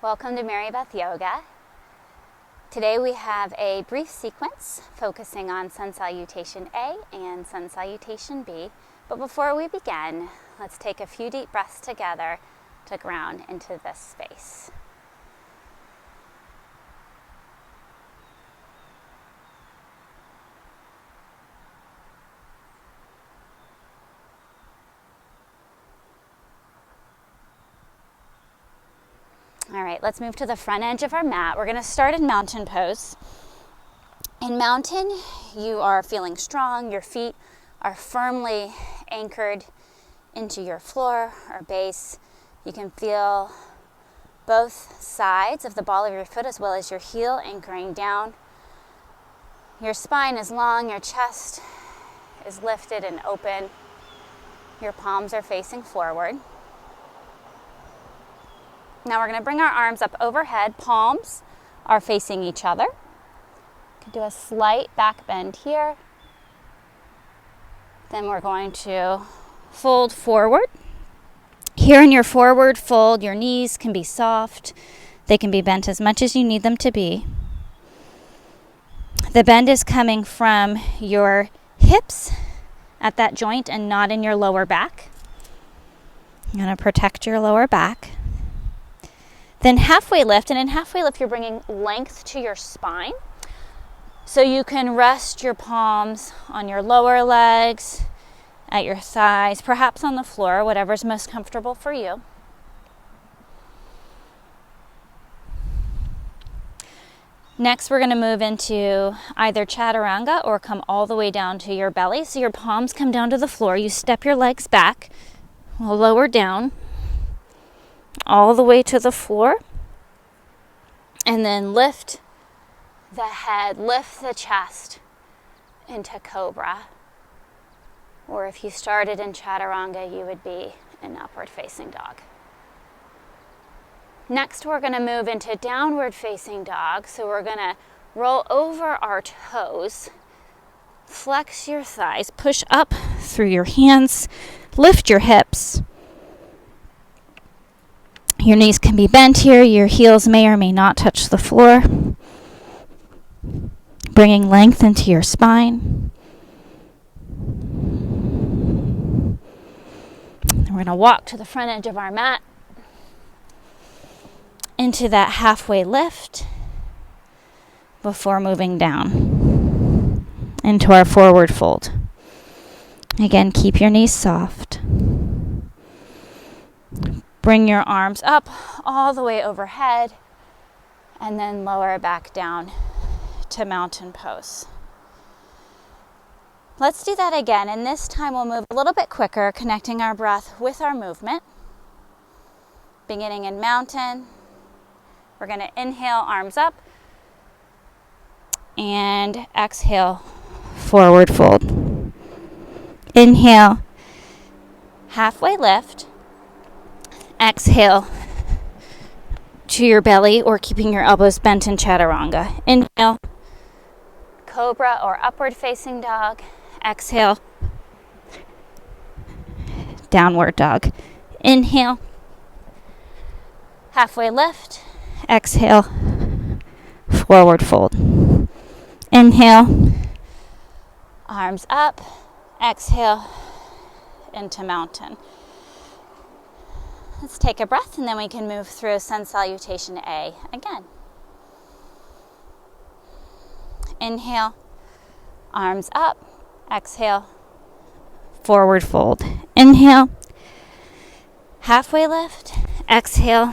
Welcome to Mary Beth Yoga. Today we have a brief sequence focusing on Sun Salutation A and Sun Salutation B. But before we begin, let's take a few deep breaths together to ground into this space. All right, let's move to the front edge of our mat. We're going to start in mountain pose. In mountain, you are feeling strong. Your feet are firmly anchored into your floor or base. You can feel both sides of the ball of your foot as well as your heel anchoring down. Your spine is long, your chest is lifted and open. Your palms are facing forward. Now we're going to bring our arms up overhead. Palms are facing each other. You can do a slight back bend here. Then we're going to fold forward. Here in your forward fold, your knees can be soft. They can be bent as much as you need them to be. The bend is coming from your hips at that joint and not in your lower back. You're going to protect your lower back. Then halfway lift, and in halfway lift you're bringing length to your spine. So you can rest your palms on your lower legs, at your thighs, perhaps on the floor, whatever's most comfortable for you. Next we're going to move into either chaturanga or come all the way down to your belly. So your palms come down to the floor. You step your legs back, lower down, all the way to the floor, and then lift the head, lift the chest into cobra. Or if you started in chaturanga, you would be in upward facing dog. Next, we're going to move into downward facing dog. So we're going to roll over our toes, flex your thighs, push up through your hands, lift your hips. Your knees can be bent here. Your heels may or may not touch the floor. Bringing length into your spine. And we're going to walk to the front edge of our mat into that halfway lift before moving down into our forward fold. Again, keep your knees soft. Bring your arms up all the way overhead and then lower back down to mountain pose. Let's do that again, and this time we'll move a little bit quicker, connecting our breath with our movement. Beginning in mountain, we're going to inhale, arms up, and exhale, forward fold. Inhale, halfway lift. Exhale to your belly or keeping your elbows bent in chaturanga. Inhale, cobra or upward facing dog. Exhale, downward dog. Inhale, halfway lift. Exhale, forward fold. Inhale, arms up. Exhale, into mountain. Let's take a breath and then we can move through Sun Salutation A again. Inhale, arms up. Exhale, forward fold. Inhale, halfway lift. Exhale,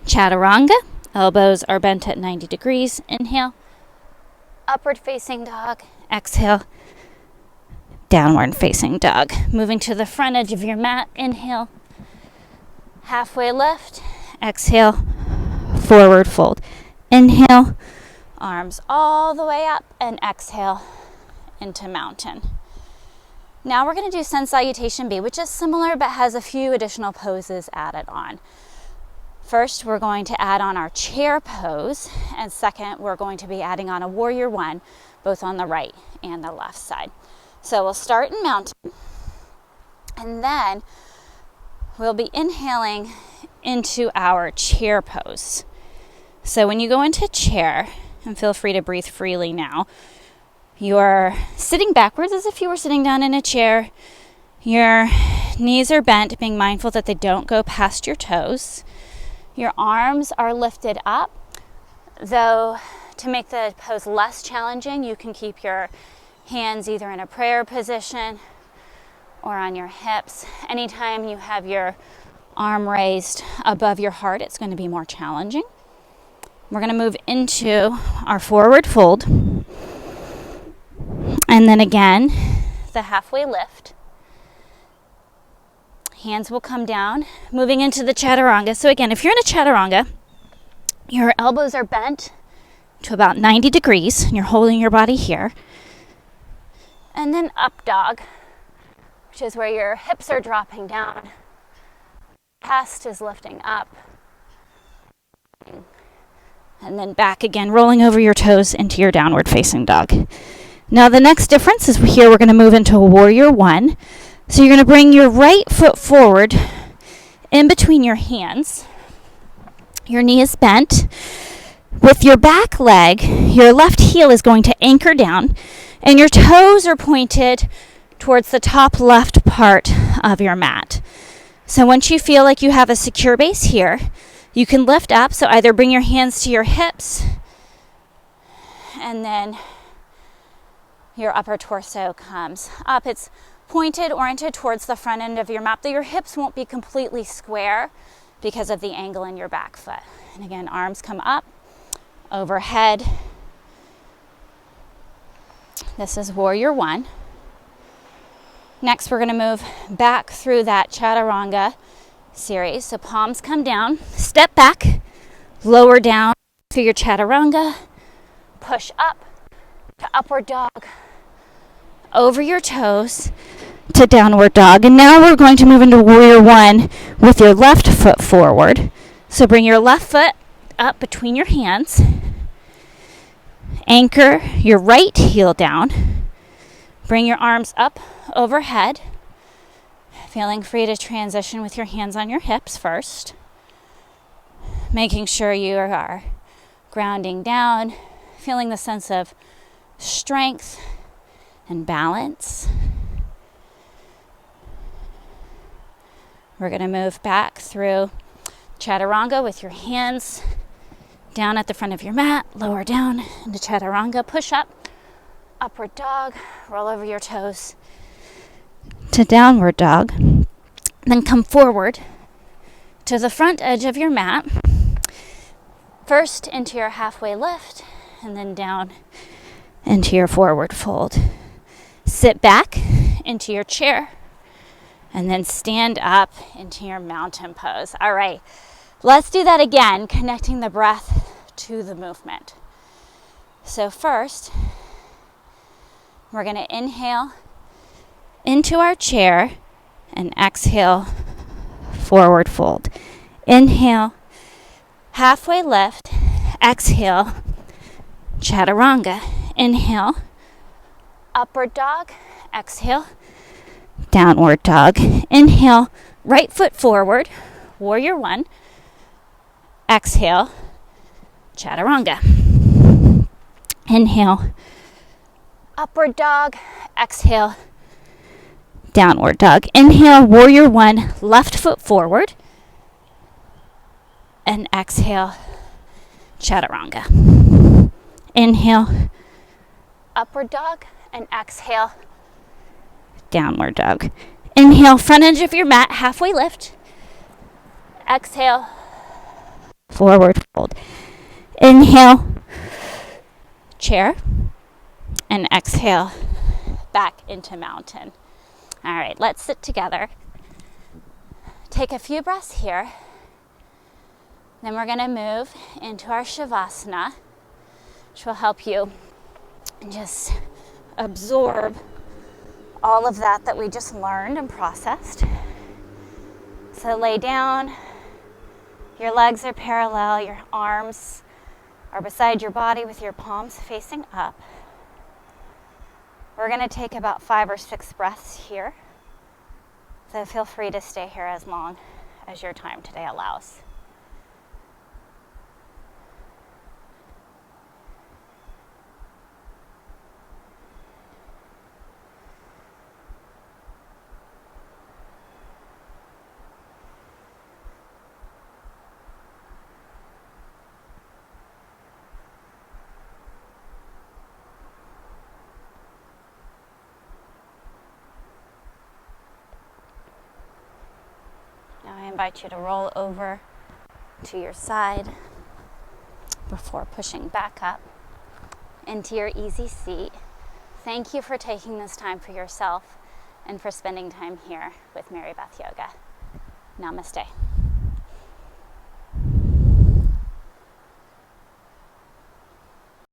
chaturanga. Elbows are bent at 90 degrees. Inhale, upward facing dog. Exhale, downward facing dog. Moving to the front edge of your mat. Inhale, halfway lift. Exhale, forward fold. Inhale, arms all the way up, and exhale into mountain. Now we're going to do Sun Salutation B, which is similar but has a few additional poses added on. First, we're going to add on our chair pose, and second, we're going to be adding on a warrior one, both on the right and the left side. So we'll start in mountain, and then we'll be inhaling into our chair pose. So when you go into chair, and feel free to breathe freely now, you're sitting backwards as if you were sitting down in a chair. Your knees are bent, being mindful that they don't go past your toes. Your arms are lifted up, though to make the pose less challenging, you can keep your hands either in a prayer position or on your hips. Anytime you have your arm raised above your heart, it's going to be more challenging. We're going to move into our forward fold. And then again, the halfway lift. Hands will come down, moving into the chaturanga. So again, if you're in a chaturanga, your elbows are bent to about 90 degrees, and you're holding your body here. And then up dog, which is where your hips are dropping down. Chest is lifting up. And then back again, rolling over your toes into your downward facing dog. Now the next difference is here we're going to move into warrior one. So you're going to bring your right foot forward in between your hands. Your knee is bent. With your back leg, your left heel is going to anchor down, and your toes are pointed towards the top left part of your mat. So once you feel like you have a secure base here, you can lift up. So either bring your hands to your hips, and then your upper torso comes up. It's pointed, oriented towards the front end of your mat, though your hips won't be completely square because of the angle in your back foot. And again, arms come up, overhead. This is warrior one. Next, we're going to move back through that chaturanga series. So palms come down, step back, lower down through your chaturanga, push up to upward dog, over your toes to downward dog. And now we're going to move into warrior one with your left foot forward. So bring your left foot up between your hands. Anchor your right heel down. Bring your arms up overhead. Feeling free to transition with your hands on your hips first. Making sure you are grounding down. Feeling the sense of strength and balance. We're going to move back through chaturanga with your hands down at the front of your mat, lower down into chaturanga, push up, upward dog, roll over your toes to downward dog. Then come forward to the front edge of your mat. First into your halfway lift, and then down into your forward fold. Sit back into your chair, and then stand up into your mountain pose. All right, let's do that again, connecting the breath to the movement. So first, we're going to inhale into our chair and exhale, forward fold. Inhale, halfway lift, exhale, chaturanga. Inhale, upward dog, exhale, downward dog. Inhale, right foot forward, warrior one. Exhale, chaturanga. Inhale, upward dog, exhale, downward dog. Inhale, warrior one, left foot forward. And exhale, chaturanga. Inhale, upward dog, and exhale, downward dog. Inhale, front edge of your mat, halfway lift. Exhale, forward fold. Inhale, chair, and exhale, back into mountain. All right, let's sit together. Take a few breaths here. Then we're going to move into our Shavasana, which will help you just absorb all of that we just learned and processed. So lay down. Your legs are parallel. Your arms are beside your body with your palms facing up. We're going to take about 5 or 6 breaths here. So feel free to stay here as long as your time today allows. Now I invite you to roll over to your side before pushing back up into your easy seat. Thank you for taking this time for yourself and for spending time here with Mary Beth Yoga. Namaste.